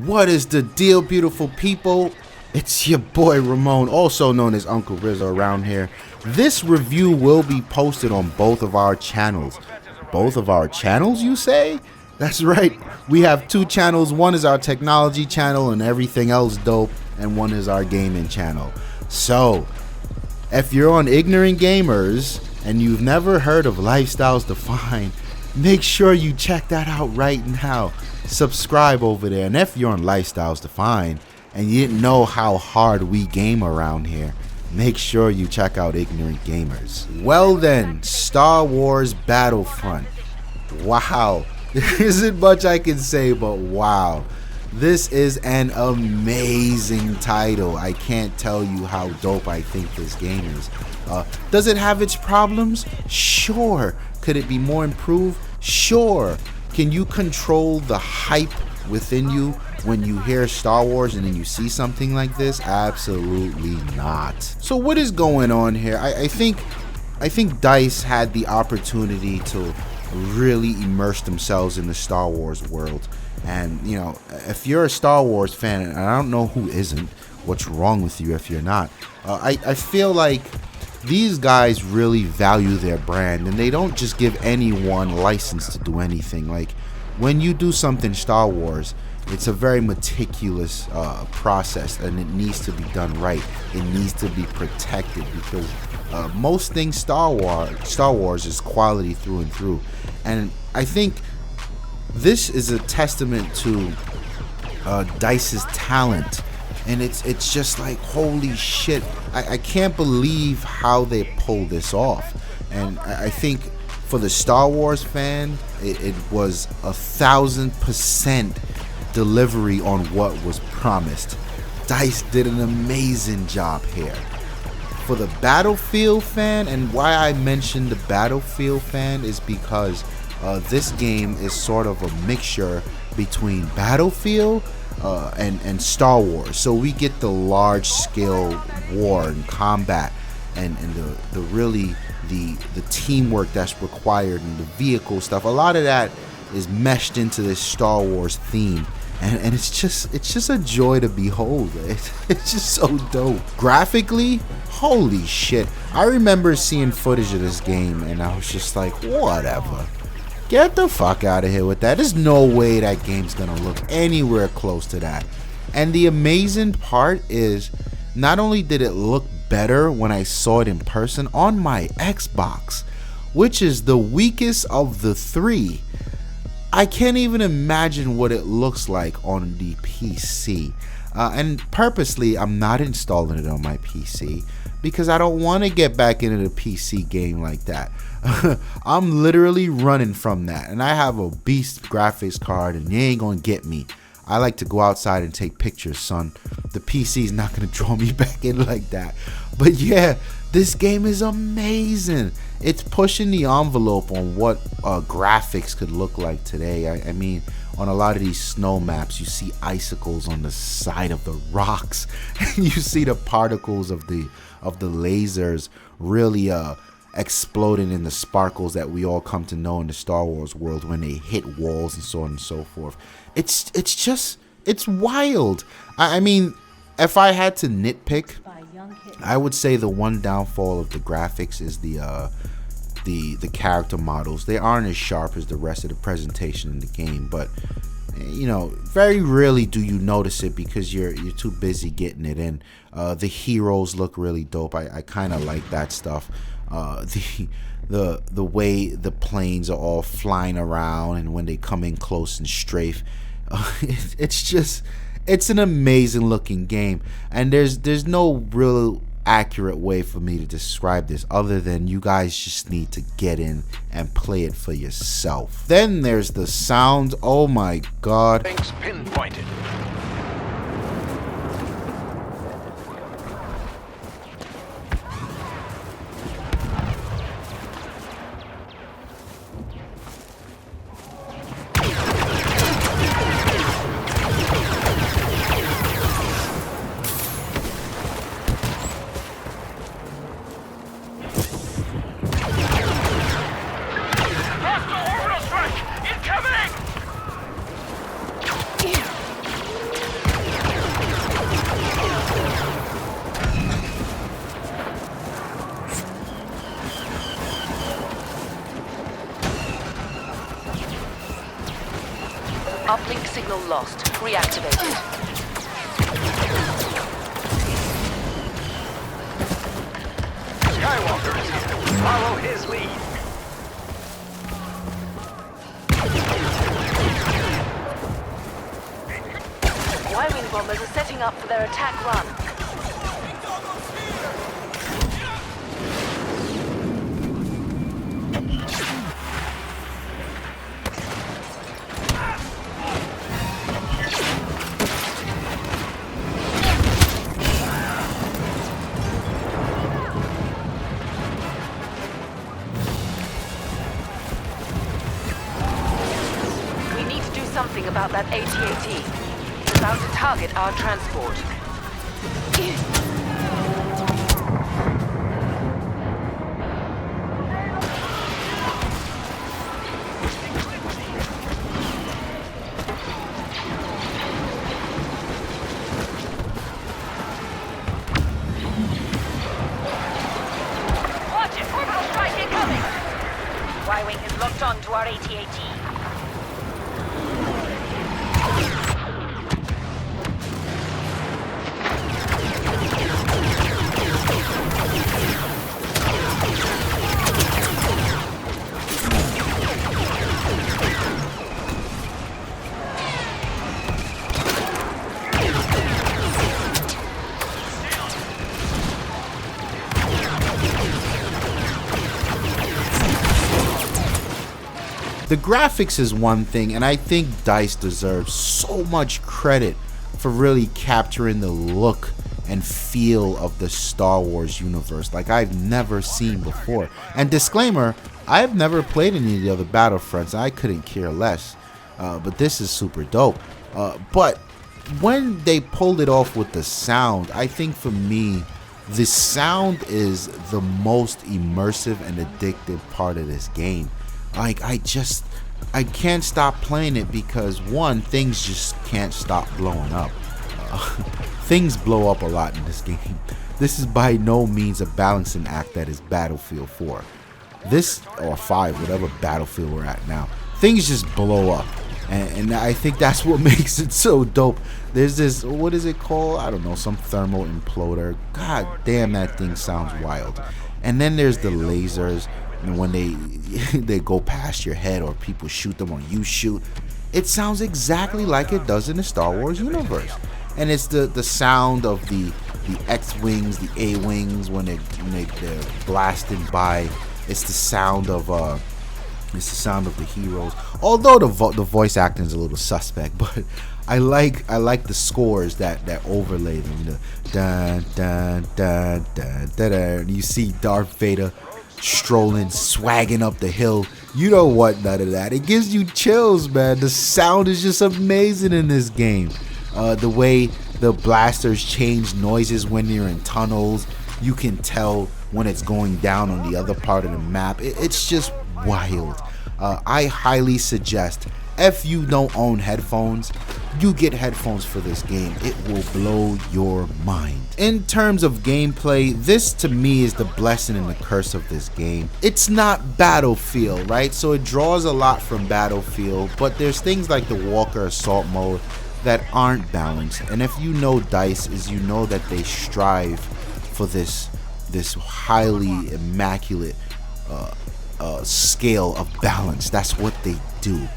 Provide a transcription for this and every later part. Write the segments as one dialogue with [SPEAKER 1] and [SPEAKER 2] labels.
[SPEAKER 1] What is the deal, beautiful people? It's your boy Ramon, also known as Uncle Rizzo around here. This review will be posted on both of our channels. Both of our channels, you say? That's right, we have two channels. One is our technology channel and everything else dope, and one is our gaming channel. So, if you're on Ignorant Gamers and you've never heard of Lifestyles Defined, make sure you check that out right now. Subscribe over there. And if you're on Lifestyles Defined and you didn't know how hard we game around here, make sure you check out Ignorant Gamers. Well then, Star Wars Battlefront. Wow. There isn't much I can say, but wow. This is an amazing title. I can't tell you how dope I think this game is. Does it have its problems? Sure. Could it be more improved? Sure. Can you control the hype within you when you hear Star Wars and then you see something like this? Absolutely not. So what is going on here? I think DICE had the opportunity to really immerse themselves in the Star Wars world. And you know, if you're a Star Wars fan, and I don't know who isn't, what's wrong with you if you're not, I feel like these guys really value their brand, and they don't just give anyone license to do anything. Like, when you do something Star Wars, it's a very meticulous process, and it needs to be done right. It needs to be protected, because most things Star Wars is quality through and through. And I think this is a testament to DICE's talent. And it's just like, holy shit, I can't believe how they pull this off. And I think for the Star Wars fan, it was 1000% delivery on what was promised. DICE did an amazing job here. For the Battlefield fan, and why I mentioned the Battlefield fan is because this game is sort of a mixture between Battlefield and Star Wars. So we get the large scale war and combat, and the really the teamwork that's required, and the vehicle stuff. A lot of that is meshed into this Star Wars theme, and it's just a joy to behold. It's just so dope. Graphically, holy shit. I remember seeing footage of this game and I was just like, whatever. Get the fuck out of here with that. There's no way that game's gonna look anywhere close to that. And the amazing part is, not only did it look better when I saw it in person on my Xbox, which is the weakest of the three, I can't even imagine what it looks like on the PC. And purposely, I'm not installing it on my PC because I don't want to get back into the PC game like that. I'm literally running from that, and I have a beast graphics card, and you ain't gonna get me. I like to go outside and take pictures, son. The PC is not gonna draw me back in like that. But yeah, this game is amazing. It's pushing the envelope on what graphics could look like today. I mean, on a lot of these snow maps, you see icicles on the side of the rocks, and you see the particles of the lasers really exploding in the sparkles that we all come to know in the Star Wars world when they hit walls and so on and so forth. It's wild. I mean, if I had to nitpick, I would say the one downfall of the graphics is the character models. They aren't as sharp as the rest of the presentation in the game, but you know, very rarely do you notice it because you're too busy getting it in. The heroes look really dope. I kind of like that stuff. The way the planes are all flying around, and when they come in close and strafe, it's an amazing looking game. And there's no real accurate way for me to describe this other than you guys just need to get in and play it for yourself. Then there's the sound. Oh my god.
[SPEAKER 2] Thanks pinpointed. Signal lost. Reactivated.
[SPEAKER 3] Skywalker is here. Follow his lead.
[SPEAKER 2] Y-wing bombers are setting up for their attack run. We need to do something about that AT-AT. It's about to target our transport. Watch it! Orbital strike incoming! Y-wing is locked on to our AT-AT.
[SPEAKER 1] The graphics is one thing, and I think DICE deserves so much credit for really capturing the look and feel of the Star Wars universe like I've never seen before. And disclaimer, I've never played any of the other Battlefronts, and I couldn't care less. But this is super dope. But when they pulled it off with the sound, I think for me, the sound is the most immersive and addictive part of this game. Like, I can't stop playing it because, one, things just can't stop blowing up. Things blow up a lot in this game. This is by no means a balancing act that is Battlefield 4. This, or 5, whatever Battlefield we're at now, things just blow up. And I think that's what makes it so dope. There's this, what is it called? I don't know, some thermal imploder. God damn, that thing sounds wild. And then there's the lasers. And when they go past your head, or people shoot them, or you shoot, it sounds exactly like it does in the Star Wars universe. And it's the sound of the X-wings, the A-wings when they're blasting by. It's the sound of the heroes. Although the voice acting is a little suspect, but I like the scores that overlay them. The dun dun dun dun dun dun. And you see Darth Vader strolling, swagging up the hill. You don't want none of that. It gives you chills, man. The sound is just amazing in this game. The way the blasters change noises when you're in tunnels, you can tell when it's going down on the other part of the map. It's just wild. I highly suggest, if you don't own headphones, you get headphones for this game. It will blow your mind. In terms of gameplay, this to me is the blessing and the curse of this game. It's not Battlefield, right? So it draws a lot from Battlefield, but there's things like the Walker Assault mode that aren't balanced. And if you know DICE, is you know that they strive for this highly immaculate scale of balance. That's what they do.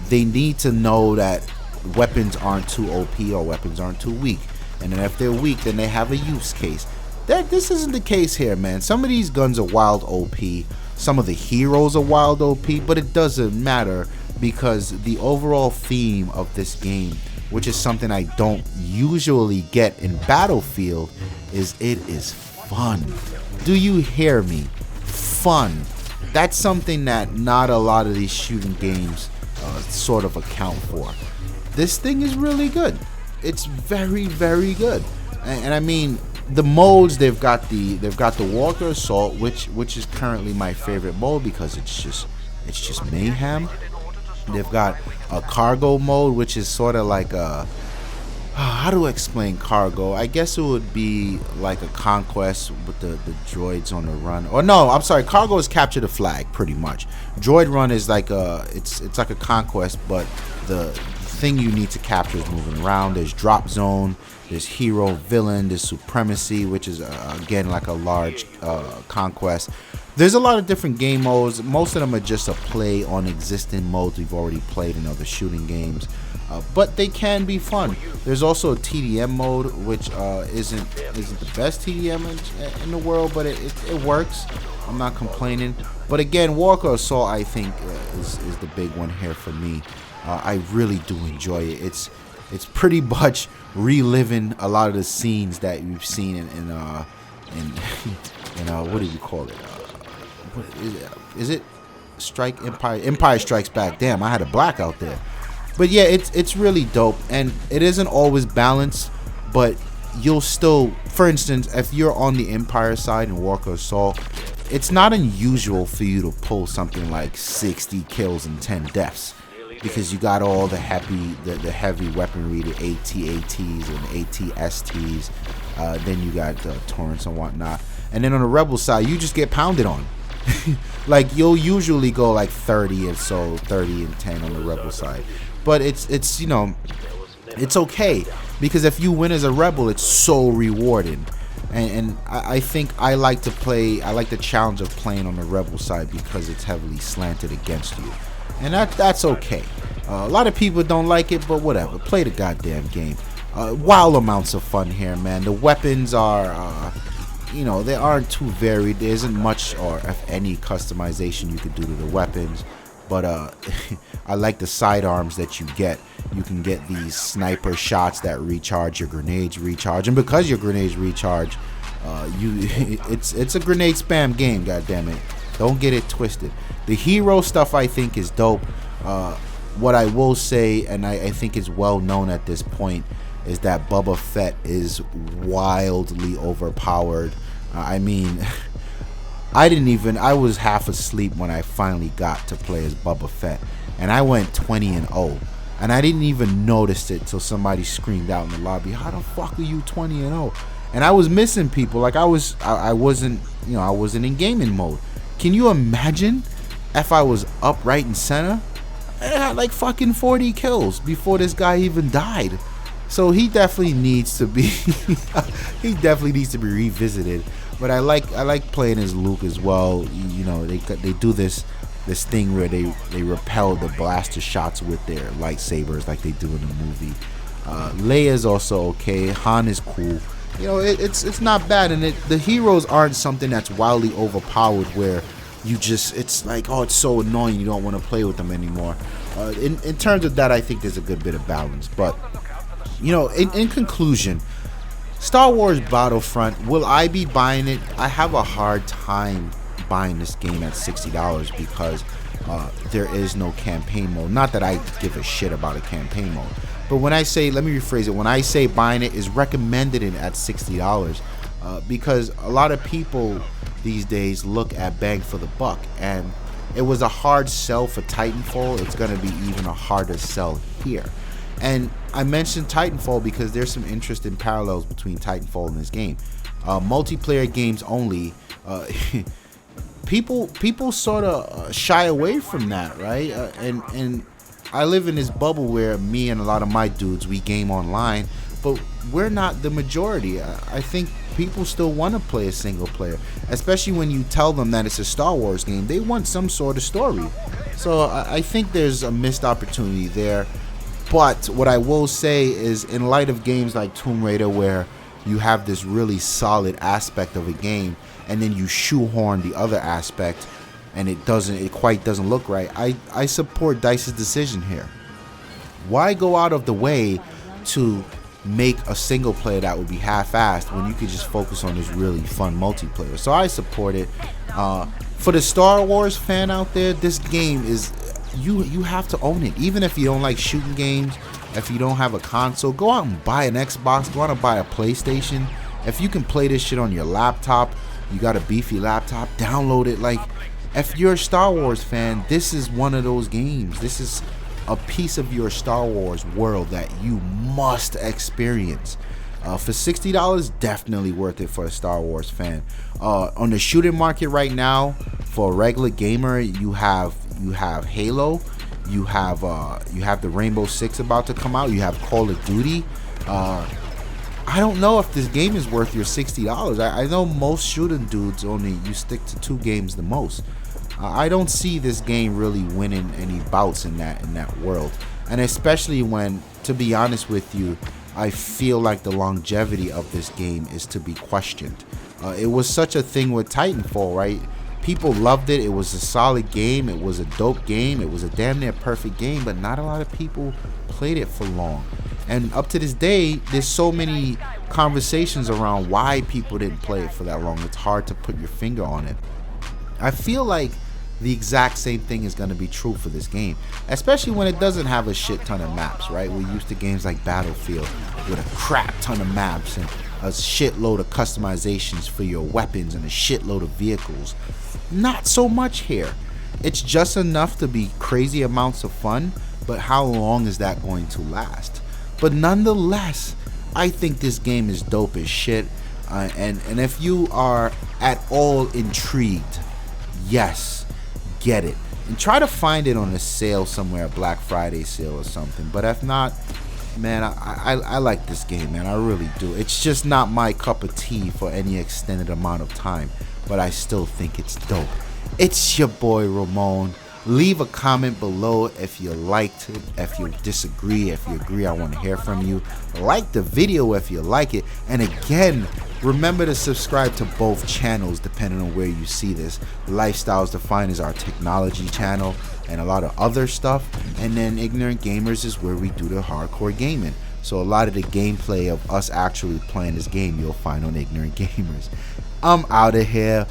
[SPEAKER 1] They need to know that weapons aren't too OP or weapons aren't too weak. And then if they're weak, then they have a use case. This isn't the case here, man. Some of these guns are wild OP. Some of the heroes are wild OP, but it doesn't matter because the overall theme of this game, which is something I don't usually get in Battlefield, is it is fun. Do you hear me? Fun. That's something that not a lot of these shooting games sort of account for. This thing is really good. It's very, very good. And I mean, the modes, they've got the Walker Assault, which is currently my favorite mode because it's just mayhem. They've got a cargo mode, which is sort of like a, how do I explain cargo? I guess it would be like a conquest with the droids on the run. Or no, I'm sorry, cargo is capture the flag, pretty much. Droid run is like it's like a conquest, but the thing you need to capture is moving around. There's drop zone, there's hero, villain, there's supremacy, which is again like a large conquest. There's a lot of different game modes. Most of them are just a play on existing modes we've already played in other shooting games, but they can be fun. There's also a TDM mode, which isn't the best TDM in the world, but it works. I'm not complaining. But again, Walker Assault, I think, is the big one here for me. I really do enjoy it. It's pretty much reliving a lot of the scenes that we've seen in what do you call it? What is it? Strike Empire? Empire Strikes Back. Damn, I had a blackout there. But yeah, it's really dope, and it isn't always balanced, but you'll still, for instance, if you're on the Empire side in Walker Assault, it's not unusual for you to pull something like 60 kills and 10 deaths, because you got all the heavy weaponry, the AT-ATs and AT-STs, then you got the torrents and whatnot, and then on the Rebel side, you just get pounded on. Like, you'll usually go like 30 and so, 30 and 10 on the Rebel side, but it's you know, it's okay, because if you win as a Rebel, it's so rewarding. And I think I like the challenge of playing on the Rebel side because it's heavily slanted against you, and that's okay. A lot of people don't like it, but whatever. Play the goddamn game. Wild amounts of fun here, man. The weapons are, you know, they aren't too varied. There isn't much or if any customization you could do to the weapons, but I like the sidearms that you get. You can get these sniper shots that recharge, your grenades recharge, and because your grenades recharge, it's a grenade spam game. God damn it, don't get it twisted. The hero stuff I think is dope. What I will say, and I think is well known at this point, is that Boba Fett is wildly overpowered. I mean, I was half asleep when I finally got to play as Boba Fett, and I went 20-0, and I didn't even notice it till somebody screamed out in the lobby, "How the fuck are you 20-0?" And I was missing people. Like I wasn't in gaming mode. Can you imagine if I was up right and center? I had like fucking 40 kills before this guy even died. So he definitely needs to be revisited. But I like playing as Luke as well. You know, they do this thing where they repel the blaster shots with their lightsabers like they do in the movie. Leia's also okay. Han is cool. You know, it's not bad, and the heroes aren't something that's wildly overpowered where it's like, oh, it's so annoying you don't want to play with them anymore. In terms of that, I think there's a good bit of balance. But you know, in conclusion, Star Wars Battlefront, will I be buying it? I have a hard time buying this game at $60 because there is no campaign mode. Not that I give a shit about a campaign mode, but when I say, let me rephrase it, when I say buying it is recommended it at $60, because a lot of people these days look at bang for the buck, and it was a hard sell for Titanfall. It's going to be even a harder sell here. And I mentioned Titanfall because there's some interesting parallels between Titanfall and this game. Multiplayer games only. People sort of shy away from that, right? And I live in this bubble where me and a lot of my dudes, we game online, but we're not the majority. I think people still want to play a single player, especially when you tell them that it's a Star Wars game. They want some sort of story. So I think there's a missed opportunity there. But what I will say is, in light of games like Tomb Raider, where you have this really solid aspect of a game, and then you shoehorn the other aspect, and it quite doesn't look right. I support DICE's decision here. Why go out of the way to make a single player that would be half-assed when you could just focus on this really fun multiplayer? So I support it. For the Star Wars fan out there, this game is, you have to own it. Even if you don't like shooting games, if you don't have a console, go out and buy an Xbox, go out and buy a PlayStation. If you can play this shit on your laptop, you got a beefy laptop, download it. Like, if you're a Star Wars fan, this is one of those games. This is a piece of your Star Wars world that you must experience. For $60, definitely worth it for a Star Wars fan. On the shooting market right now, for a regular gamer, you have Halo, You have the Rainbow Six about to come out. You have Call of Duty. I don't know if this game is worth your $60. I know most shooting dudes only you stick to 2 games the most. I don't see this game really winning any bouts in that world, and especially when, to be honest with you, I feel like the longevity of this game is to be questioned. It was such a thing with Titanfall, right? People loved it. It was a solid game. It was a dope game. It was a damn near perfect game, but not a lot of people played it for long. And up to this day, there's so many conversations around why people didn't play it for that long. It's hard to put your finger on it. I feel like the exact same thing is going to be true for this game, especially when it doesn't have a shit ton of maps, right? We're used to games like Battlefield with a crap ton of maps and a shitload of customizations for your weapons and a shitload of vehicles. Not so much here. It's just enough to be crazy amounts of fun, but how long is that going to last? But nonetheless, I think this game is dope as shit, and if you are at all intrigued, yes, get it. And try to find it on a sale somewhere, a Black Friday sale or something. But if not, man, I like this game, man. I really do. It's just not my cup of tea for any extended amount of time, but I still think it's dope. It's your boy Ramon. Leave a comment below if you liked it, if you disagree, if you agree. I want to hear from you. Like the video if you like it. And again, remember to subscribe to both channels depending on where you see this. Lifestyles Defined is our technology channel and a lot of other stuff. And then Ignorant Gamers is where we do the hardcore gaming. So a lot of the gameplay of us actually playing this game you'll find on Ignorant Gamers. I'm out of here.